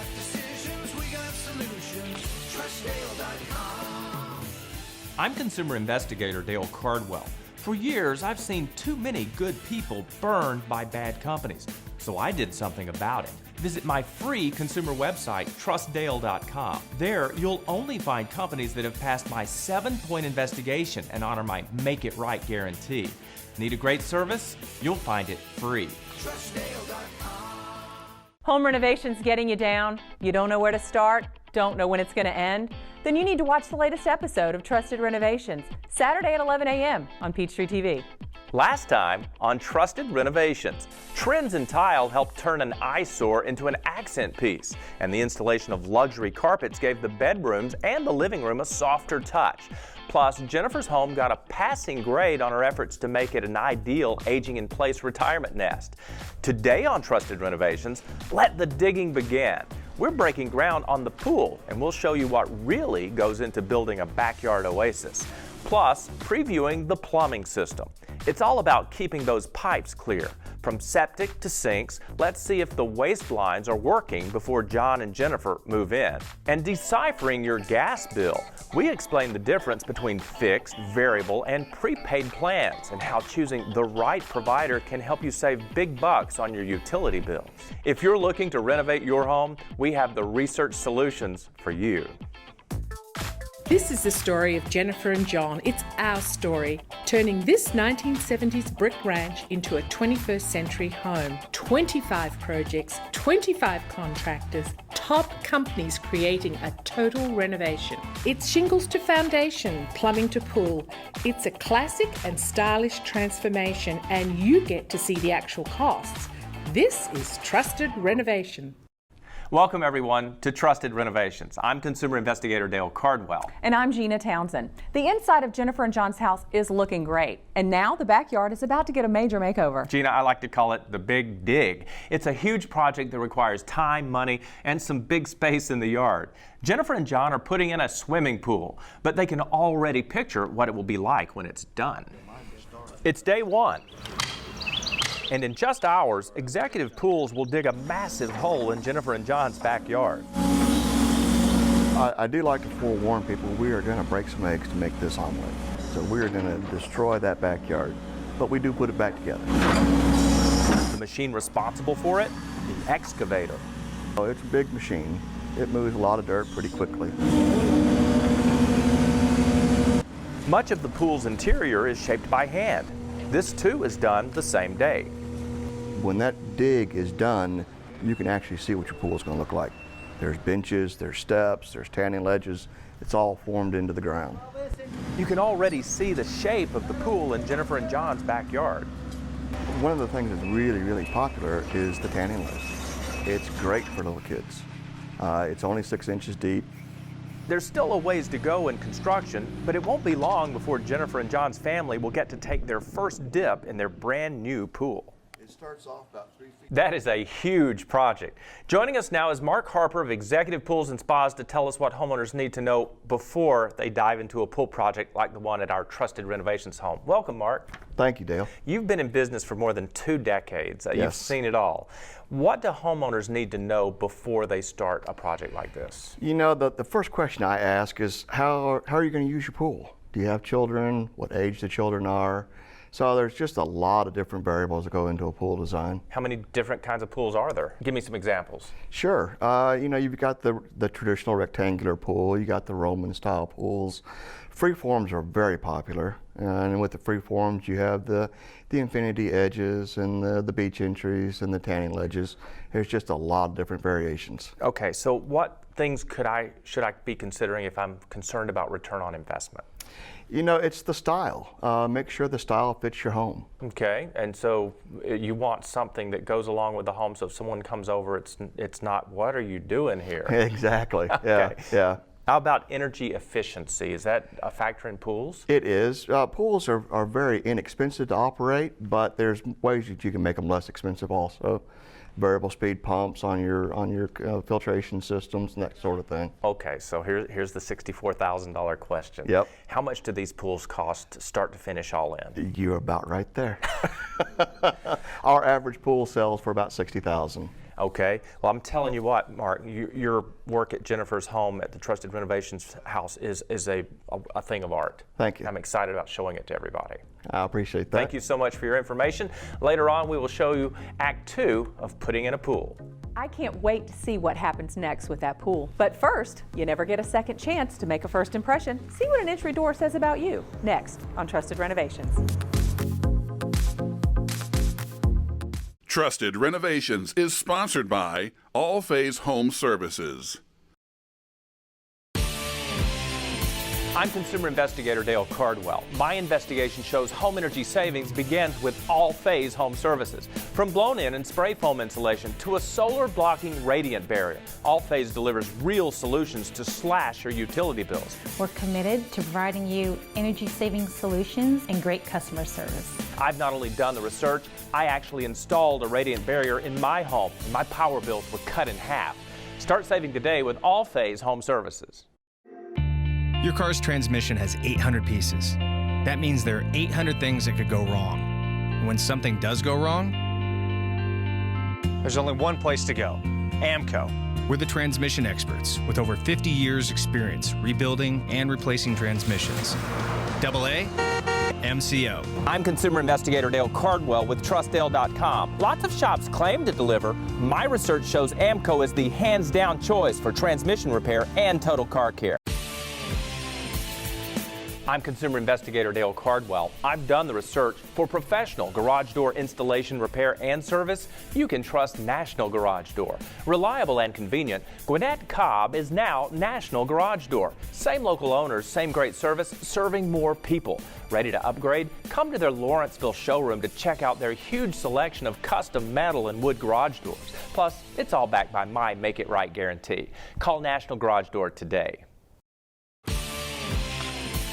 got decisions, we got solutions. TrustDale.com. I'm consumer investigator Dale Cardwell. For years, I've seen too many good people burned by bad companies, so I did something about it. Visit my free consumer website, TrustDale.com. There, you'll only find companies that have passed my 7-point investigation and honor my Make It Right guarantee. Need a great service? You'll find it free. TrustDale.com. Home renovations getting you down? You don't know where to start? Don't know when it's going to end? Then you need to watch the latest episode of Trusted Renovations, Saturday at 11 a.m. on Peachtree TV. Last time on Trusted Renovations, trends in tile helped turn an eyesore into an accent piece, and the installation of luxury carpets gave the bedrooms and the living room a softer touch. Plus, Jennifer's home got a passing grade on her efforts to make it an ideal aging-in-place retirement nest. Today on Trusted Renovations, let the digging begin. We're breaking ground on the pool, and we'll show you what really goes into building a backyard oasis. Plus, previewing the plumbing system. It's all about keeping those pipes clear. From septic to sinks, let's see if the waste lines are working before John and Jennifer move in. And deciphering your gas bill. We explain the difference between fixed, variable, and prepaid plans and how choosing the right provider can help you save big bucks on your utility bills. If you're looking to renovate your home, we have the research solutions for you. This is the story of Jennifer and John. It's our story, turning this 1970s brick ranch into a 21st century home. 25 projects, 25 contractors, top companies creating a total renovation. It's shingles to foundation, plumbing to pool. It's a classic and stylish transformation, and you get to see the actual costs. This is Trusted Renovation. Welcome everyone to Trusted Renovations. I'm consumer investigator Dale Cardwell. And I'm Gina Townsend. The inside of Jennifer and John's house is looking great, and now the backyard is about to get a major makeover. Gina, I like to call it the big dig. It's a huge project that requires time, money, and some big space in the yard. Jennifer and John are putting in a swimming pool, but they can already picture what it will be like when it's done. It's day one. And in just hours, Executive Pools will dig a massive hole in Jennifer and John's backyard. I do like to forewarn people, we are going to break some eggs to make this omelet. So we are going to destroy that backyard, but we do put it back together. The machine responsible for it? The excavator. Oh, it's a big machine. It moves a lot of dirt pretty quickly. Much of the pool's interior is shaped by hand. This too is done the same day. When that dig is done, you can actually see what your pool is going to look like. There's benches, there's steps, there's tanning ledges. It's all formed into the ground. You can already see the shape of the pool in Jennifer and John's backyard. One of the things that's really, really popular is the tanning ledge. It's great for little kids. It's only 6 inches deep. There's still a ways to go in construction, but it won't be long before Jennifer and John's family will get to take their first dip in their brand new pool. It starts off about 3 feet. That is a huge project. Joining us now is Mark Harper of Executive Pools and Spas to tell us what homeowners need to know before they dive into a pool project like the one at our Trusted Renovations home. Welcome, Mark. Thank you, Dale. You've been in business for more than 2 decades. Yes. You've seen it all. What do homeowners need to know before they start a project like this? You know, the first question I ask is, how are you going to use your pool? Do you have children? What age the children are? So there's just a lot of different variables that go into a pool design. How many different kinds of pools are there? Give me some examples. Sure. You know, you've got the traditional rectangular pool, you got the Roman style pools. Freeforms are very popular, and with the freeforms you have the infinity edges and the beach entries and the tanning ledges. There's just a lot of different variations. Okay, so what things should I be considering if I'm concerned about return on investment? You know, it's the style. Make sure the style fits your home. Okay, and so you want something that goes along with the home, so if someone comes over, it's not, what are you doing here? Exactly. Okay. Yeah. How about energy efficiency? Is that a factor in pools? It is. Pools are very inexpensive to operate, but there's ways that you can make them less expensive also. Variable speed pumps on your filtration systems and that sort of thing. Okay, so here's the $64,000 question. Yep. How much do these pools cost start to finish all in? You're about right there. Our average pool sells for about $60,000. Okay. Well, I'm telling you what, Mark, your work at Jennifer's home at the Trusted Renovations house is a thing of art. Thank you. I'm excited about showing it to everybody. I appreciate that. Thank you so much for your information. Later on, we will show you Act 2 of putting in a pool. I can't wait to see what happens next with that pool. But first, you never get a second chance to make a first impression. See what an entry door says about you. Next on Trusted Renovations. Trusted Renovations is sponsored by All Phase Home Services. I'm consumer investigator Dale Cardwell. My investigation shows home energy savings begins with all-phase home services. From blown-in and spray foam insulation to a solar-blocking radiant barrier, All-Phase delivers real solutions to slash your utility bills. We're committed to providing you energy-saving solutions and great customer service. I've not only done the research, I actually installed a radiant barrier in my home, and my power bills were cut in half. Start saving today with All-Phase Home Services. Your car's transmission has 800 pieces. That means there are 800 things that could go wrong. And when something does go wrong, there's only one place to go, AMCO. We're the transmission experts with over 50 years experience rebuilding and replacing transmissions. AA, MCO. I'm consumer investigator Dale Cardwell with TrustDale.com. Lots of shops claim to deliver. My research shows AMCO is the hands-down choice for transmission repair and total car care. I'm consumer investigator Dale Cardwell. I've done the research. For professional garage door installation, repair, and service, you can trust National Garage Door. Reliable and convenient, Gwinnett Cobb is now National Garage Door. Same local owners, same great service, serving more people. Ready to upgrade? Come to their Lawrenceville showroom to check out their huge selection of custom metal and wood garage doors. Plus, it's all backed by my Make It Right guarantee. Call National Garage Door today.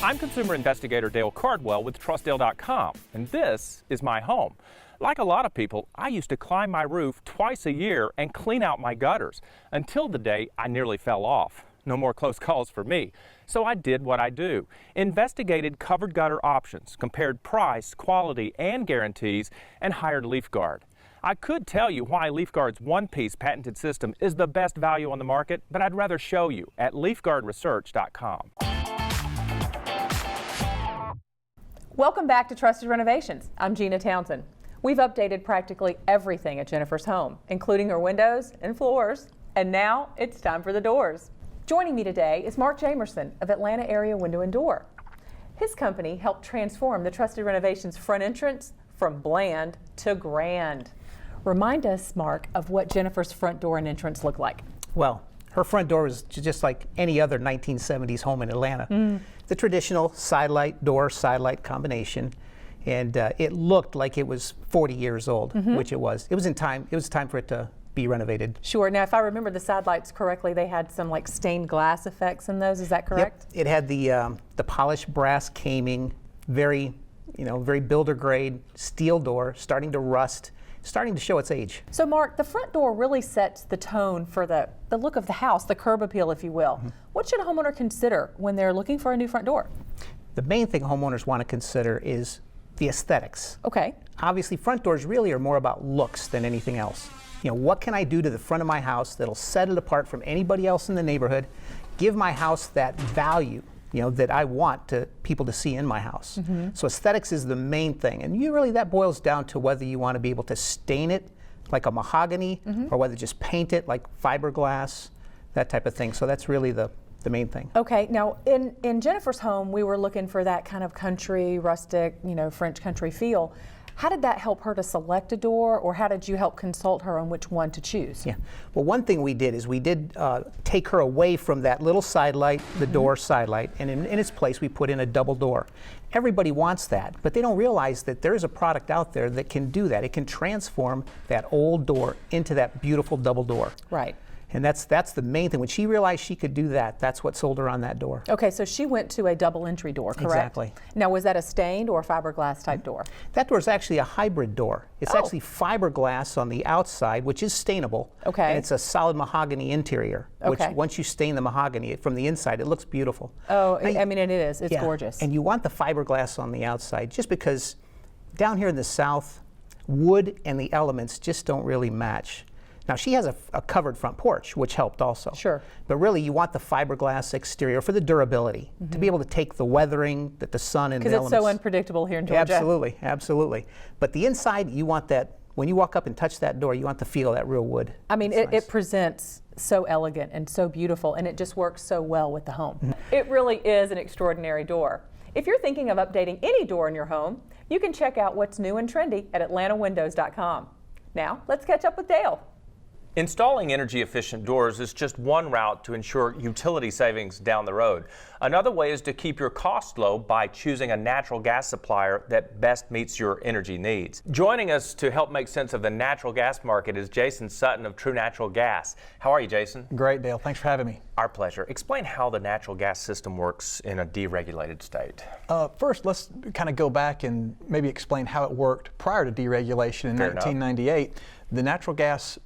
I'm consumer investigator Dale Cardwell with TrustDale.com, and this is my home. Like a lot of people, I used to climb my roof twice a year and clean out my gutters, until the day I nearly fell off. No more close calls for me. So I did what I do. Investigated covered gutter options, compared price, quality, and guarantees, and hired LeafGuard. I could tell you why LeafGuard's one-piece patented system is the best value on the market, but I'd rather show you at LeafGuardResearch.com. Welcome back to Trusted Renovations. I'm Gina Townsend. We've updated practically everything at Jennifer's home, including her windows and floors, and now it's time for the doors. Joining me today is Mark Jamerson of Atlanta Area Window and Door. His company helped transform the Trusted Renovations front entrance from bland to grand. Remind us, Mark, of what Jennifer's front door and entrance look like. Well, her front door was just like any other 1970s home in Atlanta. The traditional side light door, side light combination, and it looked like it was 40 years old, which it was. It was time for it to be renovated. Sure. Now, if I remember the side lights correctly, they had some like stained glass effects in those. Is that correct? Yep. It had the polished brass caming, very builder grade steel door, starting to rust, starting to show its age. So Mark, the front door really sets the tone for the look of the house, the curb appeal, if you will. What should a homeowner consider when they're looking for a new front door? The main thing homeowners want to consider is the aesthetics. Okay. Obviously, front doors really are more about looks than anything else. What can I do to the front of my house that'll set it apart from anybody else in the neighborhood, give my house that value, that I want people to see in my house. So aesthetics is the main thing, and that boils down to whether you want to be able to stain it like a mahogany or whether just paint it like fiberglass, that type of thing. So that's really the main thing. Okay, now in Jennifer's home, we were looking for that kind of country, rustic, French country feel. How did that help her to select a door, or how did you help consult her on which one to choose? Yeah, well, one thing we did is we did take her away from that little side light, the door side light, and in its place we put in a double door. Everybody wants that, but they don't realize that there is a product out there that can do that. It can transform that old door into that beautiful double door. Right. And that's the main thing. When she realized she could do that, that's what sold her on that door. Okay, so she went to a double entry door, correct? Exactly. Now, was that a stained or fiberglass type door? That door is actually a hybrid door. It's actually fiberglass on the outside, which is stainable. Okay. And it's a solid mahogany interior, which once you stain the mahogany from the inside, it looks beautiful. Oh, I mean, it is. It's gorgeous. And you want the fiberglass on the outside just because down here in the South, wood and the elements just don't really match. Now she has a covered front porch, which helped also. Sure. But really you want the fiberglass exterior for the durability, to be able to take the weathering, that the sun and the elements. Because it's so unpredictable here in Georgia. Absolutely, absolutely. But the inside, you want that, when you walk up and touch that door, you want the feel of that real wood. I mean, It's nice. it presents so elegant and so beautiful, and it just works so well with the home. It really is an extraordinary door. If you're thinking of updating any door in your home, you can check out what's new and trendy at atlantawindows.com. Now, let's catch up with Dale. Installing energy-efficient doors is just one route to ensure utility savings down the road. Another way is to keep your costs low by choosing a natural gas supplier that best meets your energy needs. Joining us to help make sense of the natural gas market is Jason Sutton of True Natural Gas. How are you, Jason? Great, Dale. Thanks for having me. Our pleasure. Explain how the natural gas system works in a deregulated state. First, let's kind of go back and maybe explain how it worked prior to deregulation in 1998. The natural gas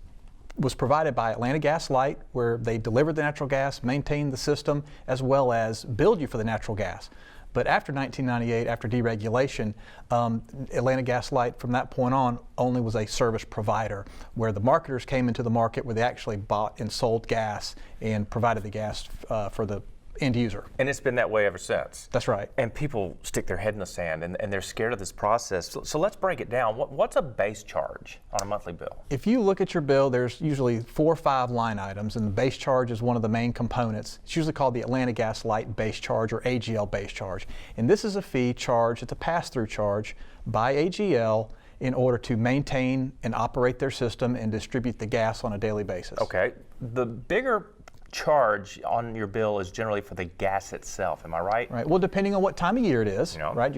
was provided by Atlanta Gas Light, where they delivered the natural gas, maintained the system, as well as billed you for the natural gas. But after 1998, after deregulation, Atlanta Gas Light from that point on only was a service provider, where the marketers came into the market where they actually bought and sold gas and provided the gas for the end user. And it's been that way ever since. That's right. And people stick their head in the sand and they're scared of this process. So let's break it down. What's a base charge on a monthly bill? If you look at your bill, there's usually 4 or 5 line items, and the base charge is one of the main components. It's usually called the Atlanta Gas Light base charge, or AGL base charge. And this is a fee charged, it's a pass-through charge by AGL in order to maintain and operate their system and distribute the gas on a daily basis. Okay. The bigger charge on your bill is generally for the gas itself, am I right? Right. Well, depending on what time of year it is, right?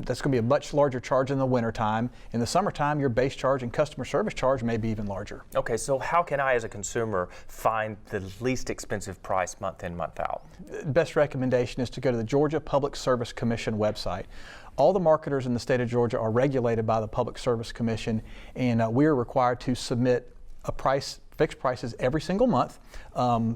That's going to be a much larger charge in the wintertime. In the summertime, your base charge and customer service charge may be even larger. Okay, so how can I as a consumer find the least expensive price month in, month out? Best recommendation is to go to the Georgia Public Service Commission website. All the marketers in the state of Georgia are regulated by the Public Service Commission, and we are required to submit a fixed prices every single month,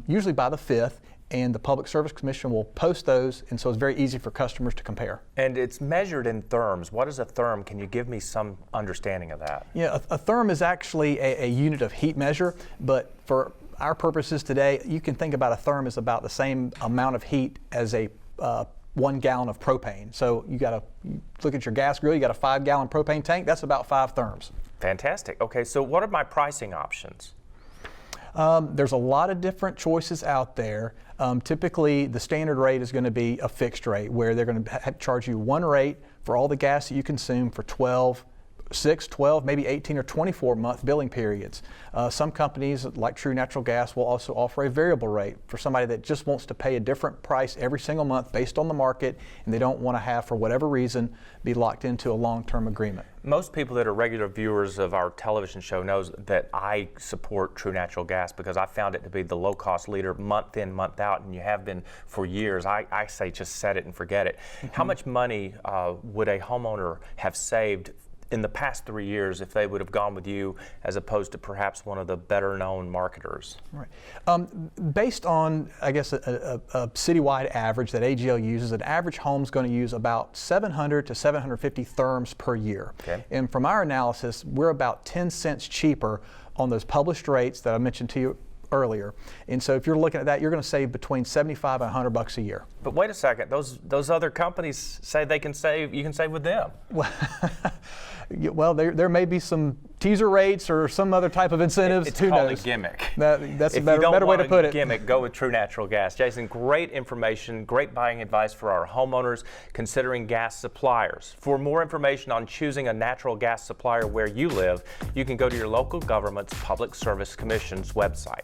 usually by the 5th, and the Public Service Commission will post those, and so it's very easy for customers to compare. And it's measured in therms. What is a therm? Can you give me some understanding of that? Yeah, a therm is actually a unit of heat measure, but for our purposes today, you can think about a therm as about the same amount of heat as a 1 gallon of propane. So you look at your gas grill, you got a 5-gallon propane tank, that's about 5 therms. Fantastic. Okay, so what are my pricing options? There's a lot of different choices out there. Typically, the standard rate is going to be a fixed rate, where they're going to charge you one rate for all the gas that you consume for 6, 12, maybe 18 or 24 month billing periods. Some companies like True Natural Gas will also offer a variable rate for somebody that just wants to pay a different price every single month based on the market, and they don't want to have, for whatever reason, be locked into a long-term agreement. Most people that are regular viewers of our television show knows that I support True Natural Gas because I found it to be the low-cost leader month in, month out, and you have been for years. I say just set it and forget it. How much money would a homeowner have saved in the past 3 years if they would have gone with you as opposed to perhaps one of the better known marketers? Right. Based on, I guess, a citywide average that AGL uses, an average home is going to use about 700 to 750 therms per year. Okay. And from our analysis, we're about 10 cents cheaper on those published rates that I mentioned to you earlier. And so if you're looking at that, you're going to save between $75 and $100 a year. But wait a second, those other companies say you can save with them. Well, there may be some teaser rates or some other type of incentives. It's Who called knows? A gimmick. That's a If better you don't way to want put a it. gimmick, go with True Natural Gas. Jason, great information, great buying advice for our homeowners considering gas suppliers. For more information on choosing a natural gas supplier where you live, you can go to your local government's Public Service Commission's website.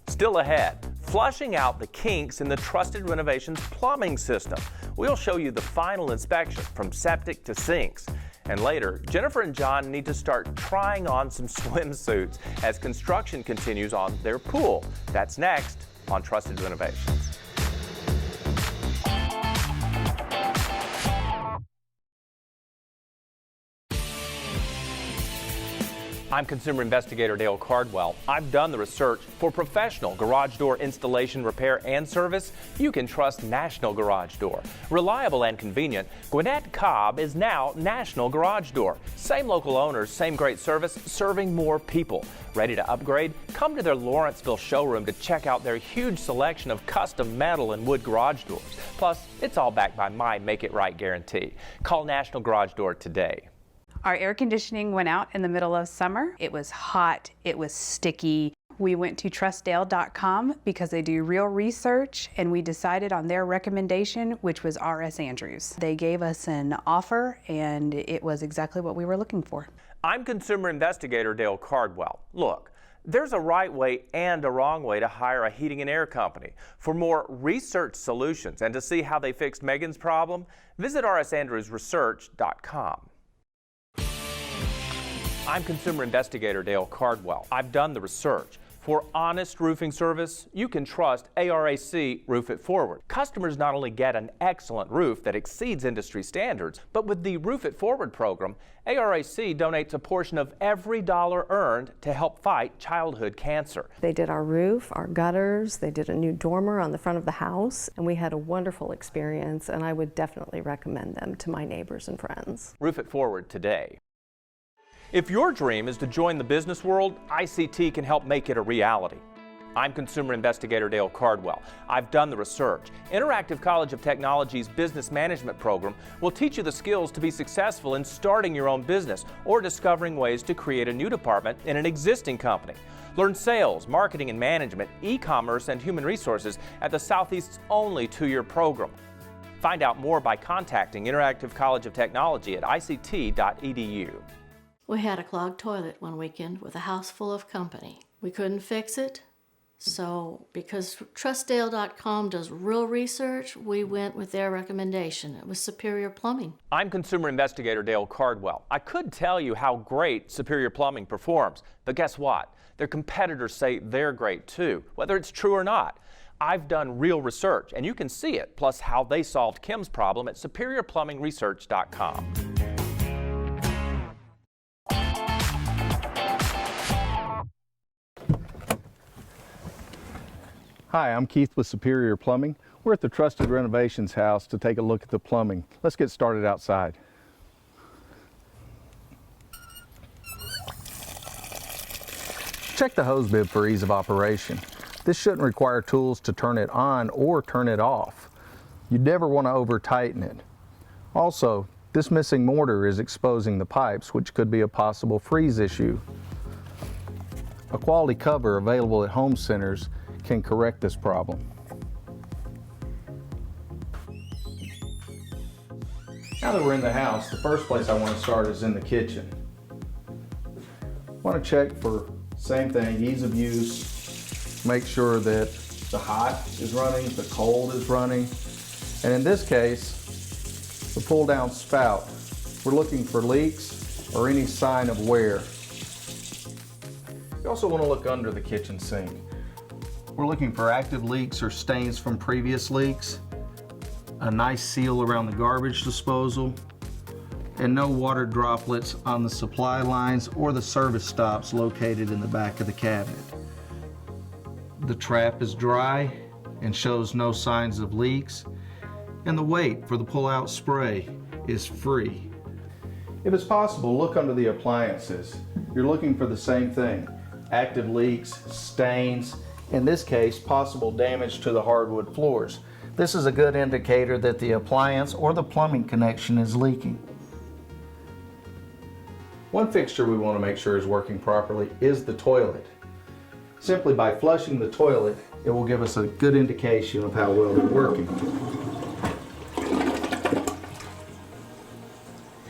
Still ahead, flushing out the kinks in the Trusted Renovations plumbing system. We'll show you the final inspection from septic to sinks. And later, Jennifer and John need to start trying on some swimsuits as construction continues on their pool. That's next on Trusted Renovations. I'm consumer investigator Dale Cardwell. I've done the research. For professional garage door installation, repair, and service, you can trust National Garage Door. Reliable and convenient, Gwinnett Cobb is now National Garage Door. Same local owners, same great service, serving more people. Ready to upgrade? Come to their Lawrenceville showroom to check out their huge selection of custom metal and wood garage doors. Plus, it's all backed by my Make It Right guarantee. Call National Garage Door today. Our air conditioning went out in the middle of summer. It was hot, it was sticky. We went to trustdale.com because they do real research, and we decided on their recommendation, which was R.S. Andrews. They gave us an offer, and it was exactly what we were looking for. I'm consumer investigator Dale Cardwell. Look, there's a right way and a wrong way to hire a heating and air company. For more research solutions and to see how they fixed Megan's problem, visit rsandrewsresearch.com. I'm consumer investigator Dale Cardwell. I've done the research. For honest roofing service, you can trust ARAC Roof It Forward. Customers not only get an excellent roof that exceeds industry standards, but with the Roof It Forward program, ARAC donates a portion of every dollar earned to help fight childhood cancer. They did our roof, our gutters, they did a new dormer on the front of the house, and we had a wonderful experience, and I would definitely recommend them to my neighbors and friends. Roof It Forward today. If your dream is to join the business world, ICT can help make it a reality. I'm consumer investigator Dale Cardwell. I've done the research. Interactive College of Technology's business management program will teach you the skills to be successful in starting your own business or discovering ways to create a new department in an existing company. Learn sales, marketing and management, e-commerce, and human resources at the Southeast's only two-year program. Find out more by contacting Interactive College of Technology at ict.edu. We had a clogged toilet one weekend with a house full of company. We couldn't fix it, so because TrustDale.com does real research, we went with their recommendation. It was Superior Plumbing. I'm consumer investigator Dale Cardwell. I could tell you how great Superior Plumbing performs, but guess what? Their competitors say they're great too, whether it's true or not. I've done real research, and you can see it, plus how they solved Kim's problem at SuperiorPlumbingResearch.com. Hi, I'm Keith with Superior Plumbing. We're at the Trusted Renovations house to take a look at the plumbing. Let's get started outside. Check the hose bib for ease of operation. This shouldn't require tools to turn it on or turn it off. You never want to over tighten it. Also, this missing mortar is exposing the pipes, which could be a possible freeze issue. A quality cover available at home centers can correct this problem. Now that we're in the house, the first place I want to start is in the kitchen. I want to check for same thing, ease of use, make sure that the hot is running, the cold is running, and in this case, the pull down spout. We're looking for leaks or any sign of wear. You also want to look under the kitchen sink. We're looking for active leaks or stains from previous leaks, a nice seal around the garbage disposal, and no water droplets on the supply lines or the service stops located in the back of the cabinet. The trap is dry and shows no signs of leaks, and the weight for the pull-out spray is free. If it's possible, look under the appliances. You're looking for the same thing, active leaks, stains, in this case, possible damage to the hardwood floors. This is a good indicator that the appliance or the plumbing connection is leaking. One fixture we want to make sure is working properly is the toilet. Simply by flushing the toilet, it will give us a good indication of how well they're working.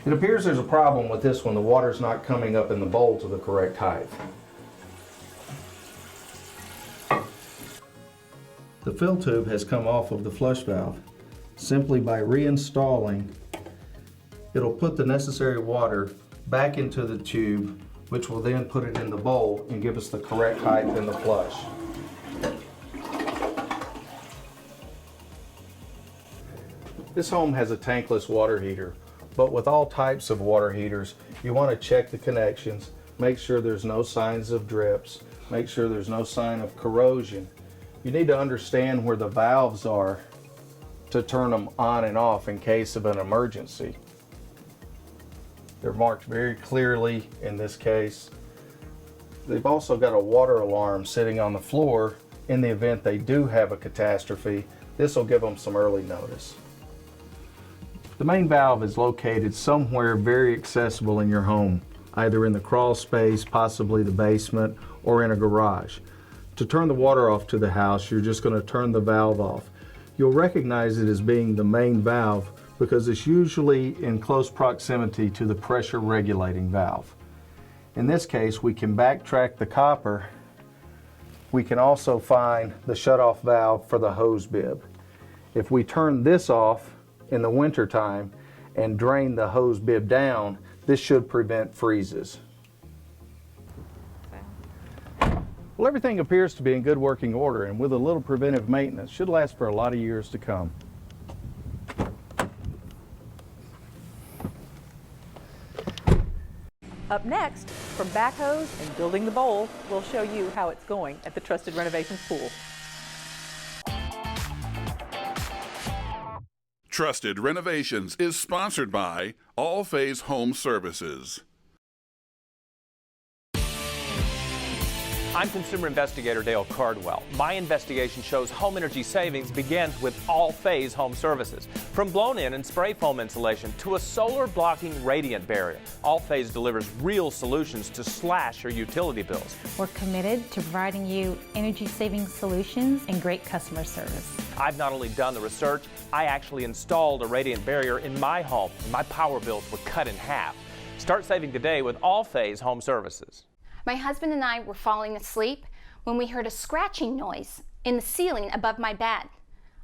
It appears there's a problem with this one. The water's not coming up in the bowl to the correct height. The fill tube has come off of the flush valve. Simply by reinstalling, it'll put the necessary water back into the tube, which will then put it in the bowl and give us the correct height in the flush. This home has a tankless water heater, but with all types of water heaters, you want to check the connections, Make sure there's no signs of drips. Make sure there's no sign of corrosion. You need to understand where the valves are to turn them on and off in case of an emergency. They're marked very clearly in this case. They've also got a water alarm sitting on the floor in the event they do have a catastrophe. This will give them some early notice. The main valve is located somewhere very accessible in your home, either in the crawl space, possibly the basement, or in a garage. To turn the water off to the house, you're just going to turn the valve off. You'll recognize it as being the main valve because it's usually in close proximity to the pressure regulating valve. In this case, we can backtrack the copper. We can also find the shutoff valve for the hose bib. If we turn this off in the winter time and drain the hose bib down, this should prevent freezes. Well, everything appears to be in good working order, and with a little preventive maintenance, should last for a lot of years to come. Up next, from backhoes and building the bowl, we'll show you how it's going at the Trusted Renovations pool. Trusted Renovations is sponsored by All Phase Home Services. I'm consumer investigator Dale Cardwell. My investigation shows home energy savings begins with All Phase Home Services. From blown-in and spray foam insulation to a solar blocking radiant barrier, All Phase delivers real solutions to slash your utility bills. We're committed to providing you energy-saving solutions and great customer service. I've not only done the research, I actually installed a radiant barrier in my home, and my power bills were cut in half. Start saving today with All Phase Home Services. My husband and I were falling asleep when we heard a scratching noise in the ceiling above my bed.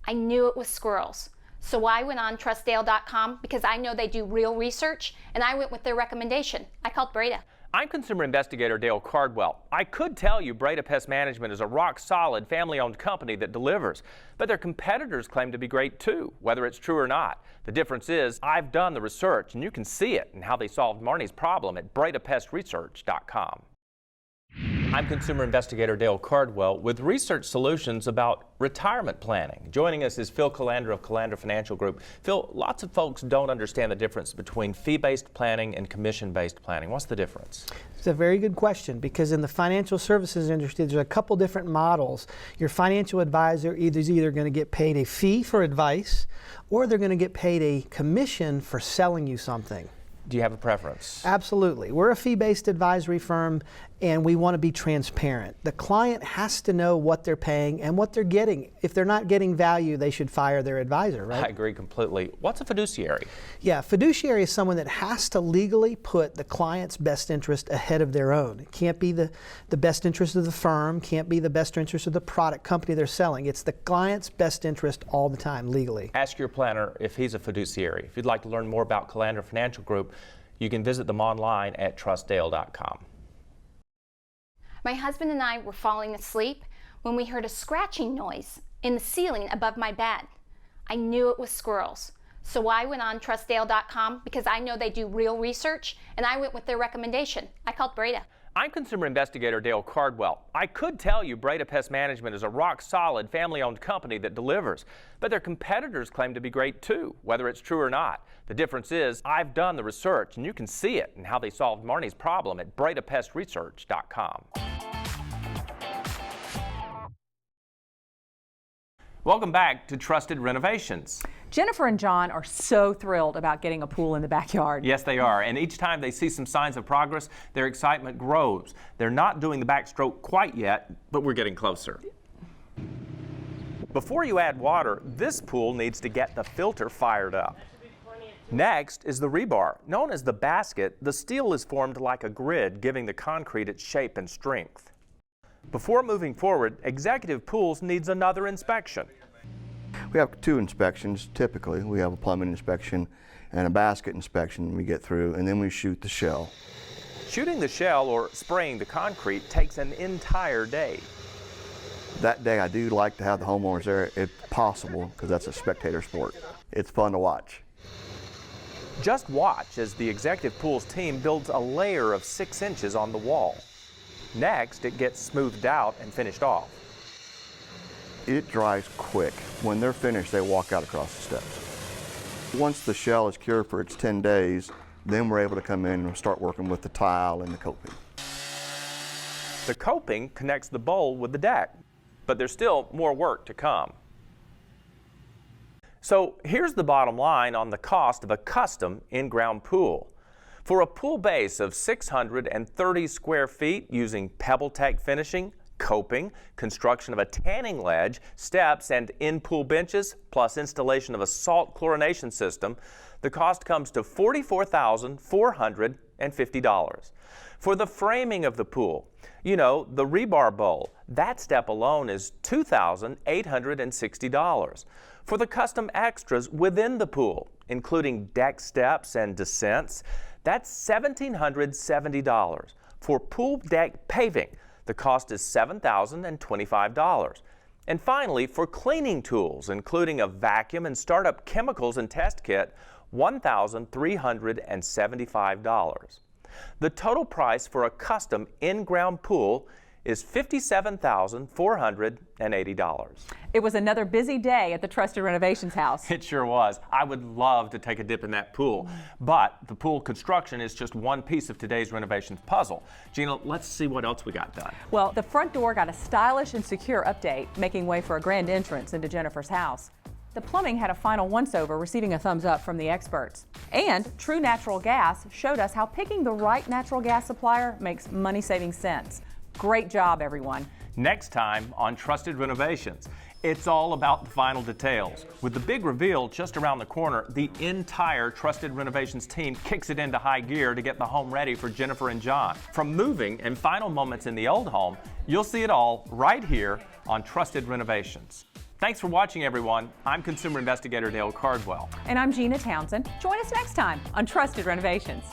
I knew it was squirrels. So I went on trustdale.com because I know they do real research, and I went with their recommendation. I called Breda. I'm consumer investigator Dale Cardwell. I could tell you Breda Pest Management is a rock-solid, family-owned company that delivers, but their competitors claim to be great too, whether it's true or not. The difference is I've done the research, and you can see it in how they solved Marnie's problem at BredaPestResearch.com. I'm consumer investigator Dale Cardwell with research solutions about retirement planning. Joining us is Phil Calandra of Calandra Financial Group. Phil, lots of folks don't understand the difference between fee-based planning and commission-based planning. What's the difference? It's a very good question, because in the financial services industry, there's a couple different models. Your financial advisor is either going to get paid a fee for advice, or they're going to get paid a commission for selling you something. Do you have a preference? Absolutely. We're a fee-based advisory firm, and we want to be transparent. The client has to know what they're paying and what they're getting. If they're not getting value, they should fire their advisor, right? I agree completely. What's a fiduciary? Yeah, fiduciary is someone that has to legally put the client's best interest ahead of their own. It can't be the best interest of the firm, can't be the best interest of the product company they're selling. It's the client's best interest all the time, legally. Ask your planner if he's a fiduciary. If you'd like to learn more about Calandra Financial Group, you can visit them online at trustdale.com. My husband and I were falling asleep when we heard a scratching noise in the ceiling above my bed. I knew it was squirrels. So I went on trustdale.com because I know they do real research, and I went with their recommendation. I called Breda. I'm consumer investigator Dale Cardwell. I could tell you Breda Pest Management is a rock-solid, family-owned company that delivers, but their competitors claim to be great too, whether it's true or not. The difference is I've done the research, and you can see it in how they solved Marnie's problem at BredaPestResearch.com. Welcome back to Trusted Renovations. Jennifer and John are so thrilled about getting a pool in the backyard. Yes, they are. And each time they see some signs of progress, their excitement grows. They're not doing the backstroke quite yet, but we're getting closer. Before you add water, this pool needs to get the filter fired up. Next is the rebar. Known as the basket, the steel is formed like a grid, giving the concrete its shape and strength. Before moving forward, Executive Pools needs another inspection. We have two inspections typically. We have a plumbing inspection and a basket inspection we get through, and then we shoot the shell. Shooting the shell or spraying the concrete takes an entire day. That day I do like to have the homeowners there if possible, because that's a spectator sport. It's fun to watch. Just watch as the Executive Pools team builds a layer of 6 inches on the wall. Next, it gets smoothed out and finished off. It dries quick. When they're finished, they walk out across the steps. Once the shell is cured for its 10 days, then we're able to come in and start working with the tile and the coping. The coping connects the bowl with the deck, but there's still more work to come. So here's the bottom line on the cost of a custom in-ground pool. For a pool base of 630 square feet using PebbleTech finishing, coping, construction of a tanning ledge, steps, and in-pool benches, plus installation of a salt chlorination system, the cost comes to $44,450. For the framing of the pool, you know, the rebar bowl, that step alone is $2,860. For the custom extras within the pool, including deck steps and descents, that's $1,770. For pool deck paving, the cost is $7,025. And finally, for cleaning tools, including a vacuum and startup chemicals and test kit, $1,375. The total price for a custom in-ground pool is $57,480. It was another busy day at the Trusted Renovations house. It sure was. I would love to take a dip in that pool, but the pool construction is just one piece of today's renovations puzzle. Gina, let's see what else we got done. Well, the front door got a stylish and secure update, making way for a grand entrance into Jennifer's house. The plumbing had a final once-over, receiving a thumbs up from the experts. And True Natural Gas showed us how picking the right natural gas supplier makes money-saving sense. Great job, everyone. Next time on Trusted Renovations, it's all about the final details. With the big reveal just around the corner, the entire Trusted Renovations team kicks it into high gear to get the home ready for Jennifer and John. From moving and final moments in the old home, you'll see it all right here on Trusted Renovations. Thanks for watching, everyone. I'm Consumer Investigator Dale Cardwell. And I'm Gina Townsend. Join us next time on Trusted Renovations.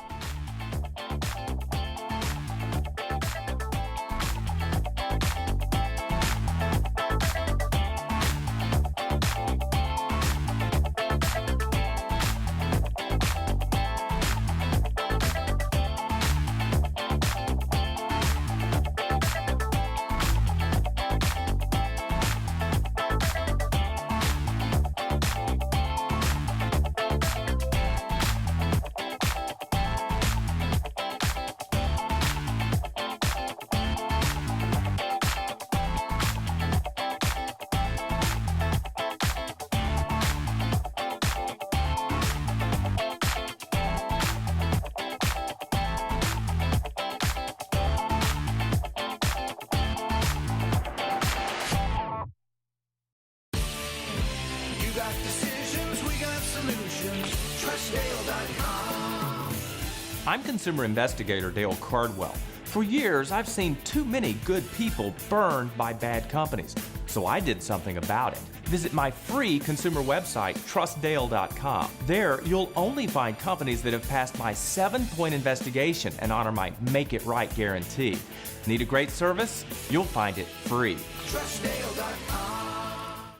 I'm Consumer Investigator Dale Cardwell. For years, I've seen too many good people burned by bad companies, so I did something about it. Visit my free consumer website, trustdale.com. There, you'll only find companies that have passed my 7-point investigation and honor my Make It Right guarantee. Need a great service? You'll find it free. Trustdale.com.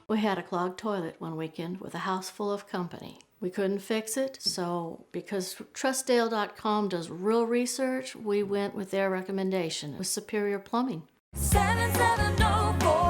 We had a clogged toilet one weekend with a house full of company. We couldn't fix it, so because Trustdale.com does real research, we went with their recommendation with superior plumbing. 7704